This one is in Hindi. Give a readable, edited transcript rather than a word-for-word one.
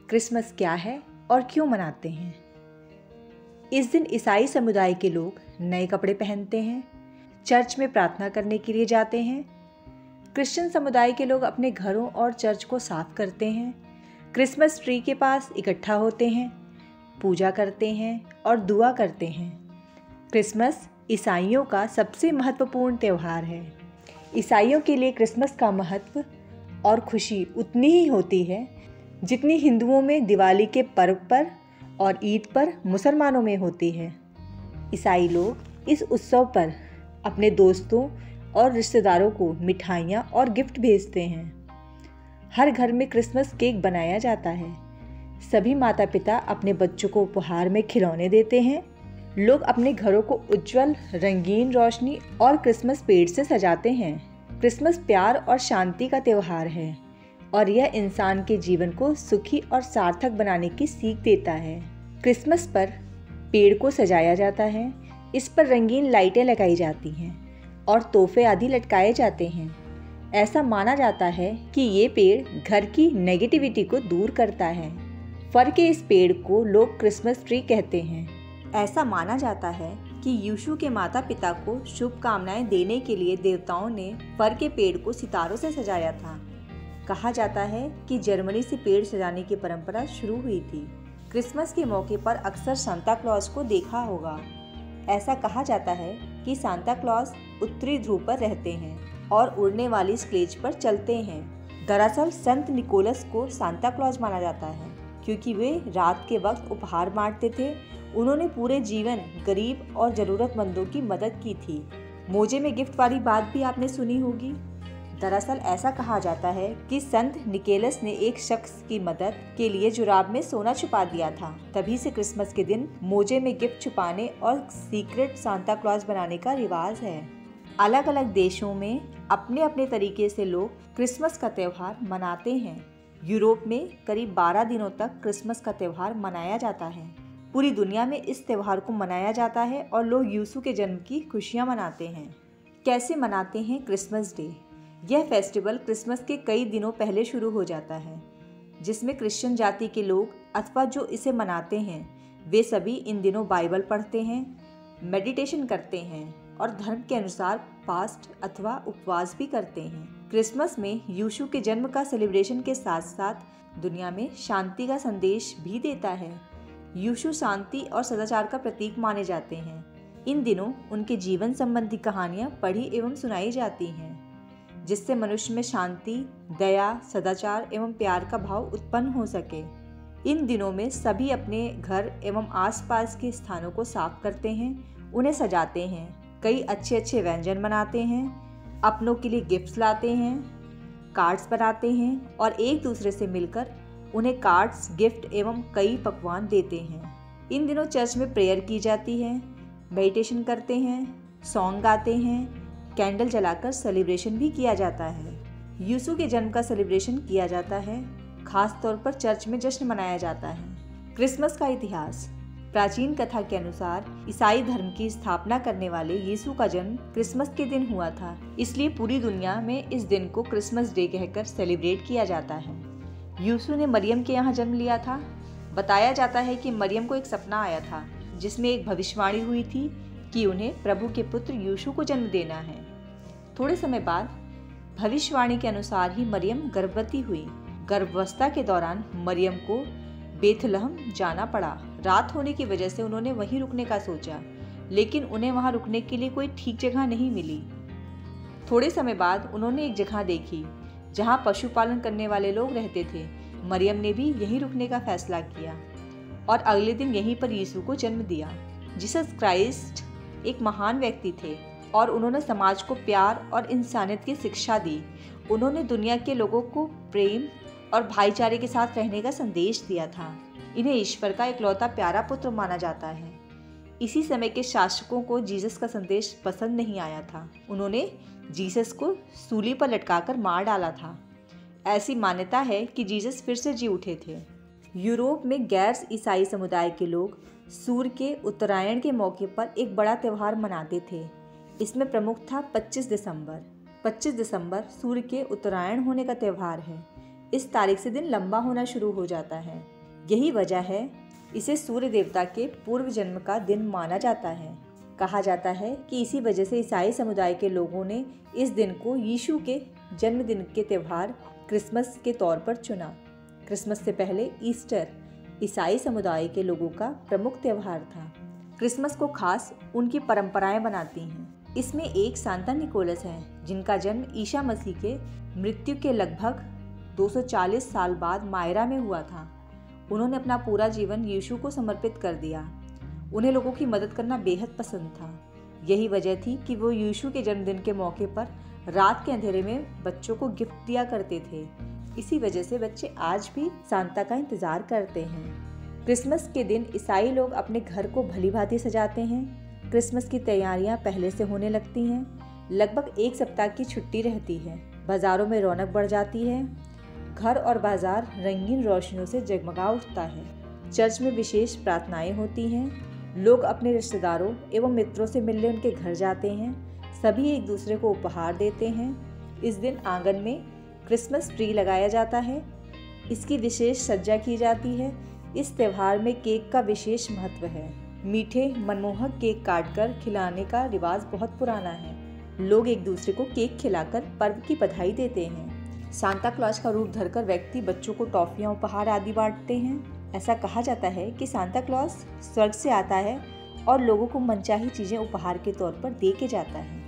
क्रिसमस क्या है और क्यों मनाते हैं। इस दिन ईसाई समुदाय के लोग नए कपड़े पहनते हैं, चर्च में प्रार्थना करने के लिए जाते हैं। क्रिश्चियन समुदाय के लोग अपने घरों और चर्च को साफ करते हैं, क्रिसमस ट्री के पास इकट्ठा होते हैं, पूजा करते हैं और दुआ करते हैं। क्रिसमस ईसाइयों का सबसे महत्वपूर्ण त्यौहार है। ईसाइयों के लिए क्रिसमस का महत्व और खुशी उतनी ही होती है जितनी हिंदुओं में दिवाली के पर्व पर और ईद पर मुसलमानों में होती है। ईसाई लोग इस उत्सव पर अपने दोस्तों और रिश्तेदारों को मिठाइयाँ और गिफ्ट भेजते हैं। हर घर में क्रिसमस केक बनाया जाता है। सभी माता पिता अपने बच्चों को उपहार में खिलौने देते हैं। लोग अपने घरों को उज्जवल रंगीन रोशनी और क्रिसमस पेड़ से सजाते हैं। क्रिसमस प्यार और शांति का त्यौहार है और यह इंसान के जीवन को सुखी और सार्थक बनाने की सीख देता है। क्रिसमस पर पेड़ को सजाया जाता है, इस पर रंगीन लाइटें लगाई जाती हैं और तोहफे आदि लटकाए जाते हैं। ऐसा माना जाता है कि ये पेड़ घर की नेगेटिविटी को दूर करता है। फर के इस पेड़ को लोग क्रिसमस ट्री कहते हैं। ऐसा माना जाता है कि यीशु के माता पिता को शुभकामनाएं देने के लिए देवताओं ने फर के पेड़ को सितारों से सजाया था। कहा जाता है कि जर्मनी से पेड़ सजाने की परंपरा शुरू हुई थी। क्रिसमस के मौके पर अक्सर सांता क्लॉज को देखा होगा। ऐसा कहा जाता है कि सांता क्लॉज उत्तरी ध्रुव पर रहते हैं और उड़ने वाली स्लेज पर चलते हैं। दरअसल संत निकोलस को सांता क्लॉज माना जाता है क्योंकि वे रात के वक्त उपहार बांटते थे। उन्होंने पूरे जीवन गरीब और ज़रूरतमंदों की मदद की थी। मोजे में गिफ्ट वाली बात भी आपने सुनी होगी। दरअसल ऐसा कहा जाता है कि संत निकोलस ने एक शख्स की मदद के लिए जुराब में सोना छुपा दिया था। तभी से क्रिसमस के दिन मोजे में गिफ्ट छुपाने और सीक्रेट सांता क्लॉज बनाने का रिवाज है। अलग अलग देशों में अपने अपने तरीके से लोग क्रिसमस का त्यौहार मनाते हैं। यूरोप में करीब 12 दिनों तक क्रिसमस का त्यौहार मनाया जाता है। पूरी दुनिया में इस त्यौहार को मनाया जाता है और लोग यीशु के जन्म की खुशियाँ मनाते हैं। कैसे मनाते हैं क्रिसमस डे? यह फेस्टिवल क्रिसमस के कई दिनों पहले शुरू हो जाता है, जिसमें क्रिश्चियन जाति के लोग अथवा जो इसे मनाते हैं वे सभी इन दिनों बाइबल पढ़ते हैं, मेडिटेशन करते हैं और धर्म के अनुसार फास्ट अथवा उपवास भी करते हैं। क्रिसमस में यीशु के जन्म का सेलिब्रेशन के साथ साथ दुनिया में शांति का संदेश भी देता है। यीशु शांति और सदाचार का प्रतीक माने जाते हैं। इन दिनों उनके जीवन संबंधी कहानियाँ पढ़ी एवं सुनाई जाती हैं, जिससे मनुष्य में शांति, दया, सदाचार एवं प्यार का भाव उत्पन्न हो सके। इन दिनों में सभी अपने घर एवं आसपास के स्थानों को साफ करते हैं, उन्हें सजाते हैं, कई अच्छे अच्छे व्यंजन बनाते हैं, अपनों के लिए गिफ्ट्स लाते हैं, कार्ड्स बनाते हैं और एक दूसरे से मिलकर उन्हें कार्ड्स, गिफ्ट एवं कई पकवान देते हैं। इन दिनों चर्च में प्रेयर की जाती है, मेडिटेशन करते हैं, सॉन्ग गाते हैं, कैंडल जलाकर सेलिब्रेशन भी किया जाता है। यीशु के जन्म का सेलिब्रेशन किया जाता है। खास तौर पर चर्च में जश्न मनाया जाता है। क्रिसमस का इतिहास। प्राचीन कथा के अनुसार ईसाई धर्म की स्थापना करने वाले यीशु का जन्म क्रिसमस के दिन हुआ था, इसलिए पूरी दुनिया में इस दिन को क्रिसमस डे कहकर सेलिब्रेट किया जाता है। यीशु ने मरियम के यहाँ जन्म लिया था। बताया जाता है कि मरियम को एक सपना आया था जिसमें एक भविष्यवाणी हुई थी कि उन्हें प्रभु के पुत्र यीशु को जन्म देना है। थोड़े समय बाद भविष्यवाणी के अनुसार ही मरियम गर्भवती हुई। गर्भावस्था के दौरान मरियम को बेथलहम जाना पड़ा। रात होने की वजह से उन्होंने वहीं रुकने का सोचा, लेकिन उन्हें वहां रुकने के लिए कोई ठीक जगह नहीं मिली। थोड़े समय बाद उन्होंने एक जगह देखी जहां पशुपालन करने वाले लोग रहते थे। मरियम ने भी यहीं रुकने का फैसला किया और अगले दिन यहीं पर यीशु को जन्म दिया। जीसस क्राइस्ट एक महान व्यक्ति थे और उन्होंने समाज को प्यार और इंसानियत की शिक्षा दी। उन्होंने दुनिया के लोगों को प्रेम और भाईचारे के साथ रहने का संदेश दिया था। इन्हें ईश्वर का इकलौता प्यारा पुत्र माना जाता है। इसी समय के शासकों को जीसस का संदेश पसंद नहीं आया था। उन्होंने जीसस को सूली पर लटकाकर मार डाला था। ऐसी मान्यता है कि जीसस फिर से जी उठे थे। यूरोप में गैर ईसाई समुदाय के लोग सूर्य के उत्तरायण के मौके पर एक बड़ा त्यौहार मनाते थे। इसमें प्रमुख था 25 दिसंबर। 25 दिसंबर सूर्य के उत्तरायण होने का त्यौहार है। इस तारीख से दिन लंबा होना शुरू हो जाता है। यही वजह है इसे सूर्य देवता के पूर्व जन्म का दिन माना जाता है। कहा जाता है कि इसी वजह से ईसाई समुदाय के लोगों ने इस दिन को यीशु के जन्मदिन के त्यौहार क्रिसमस के तौर पर चुना। क्रिसमस से पहले ईस्टर ईसाई समुदाय के लोगों का प्रमुख त्यौहार था। क्रिसमस को खास उनकी परंपराएं बनाती हैं। इसमें एक सांता निकोलस है जिनका जन्म ईसा मसीह के मृत्यु के लगभग 240 साल बाद मायरा में हुआ था। उन्होंने अपना पूरा जीवन यीशु को समर्पित कर दिया। उन्हें लोगों की मदद करना बेहद पसंद था। यही वजह थी कि वो यीशु के जन्मदिन के मौके पर रात के अंधेरे में बच्चों को गिफ्ट दिया करते थे। इसी वजह से बच्चे आज भी सांता का इंतजार करते हैं। क्रिसमस के दिन ईसाई लोग अपने घर को भलीभांति सजाते हैं। क्रिसमस की तैयारियां पहले से होने लगती हैं। लगभग एक सप्ताह की छुट्टी रहती है। बाजारों में रौनक बढ़ जाती है। घर और बाजार रंगीन रोशनियों से जगमगा उठता है। चर्च में विशेष प्रार्थनाएं होती हैं। लोग अपने रिश्तेदारों एवं मित्रों से मिलने उनके घर जाते हैं। सभी एक दूसरे को उपहार देते हैं। इस दिन आंगन में क्रिसमस ट्री लगाया जाता है। इसकी विशेष सज्जा की जाती है। इस त्यौहार में केक का विशेष महत्व है। मीठे मनमोहक केक काटकर खिलाने का रिवाज बहुत पुराना है। लोग एक दूसरे को केक खिलाकर पर्व की बधाई देते हैं। सांता क्लॉज का रूप धरकर व्यक्ति बच्चों को टॉफियां उपहार आदि बांटते हैं। ऐसा कहा जाता है कि सांता क्लॉज स्वर्ग से आता है और लोगों को मनचाही चीजें उपहार के तौर पर दे के जाता है।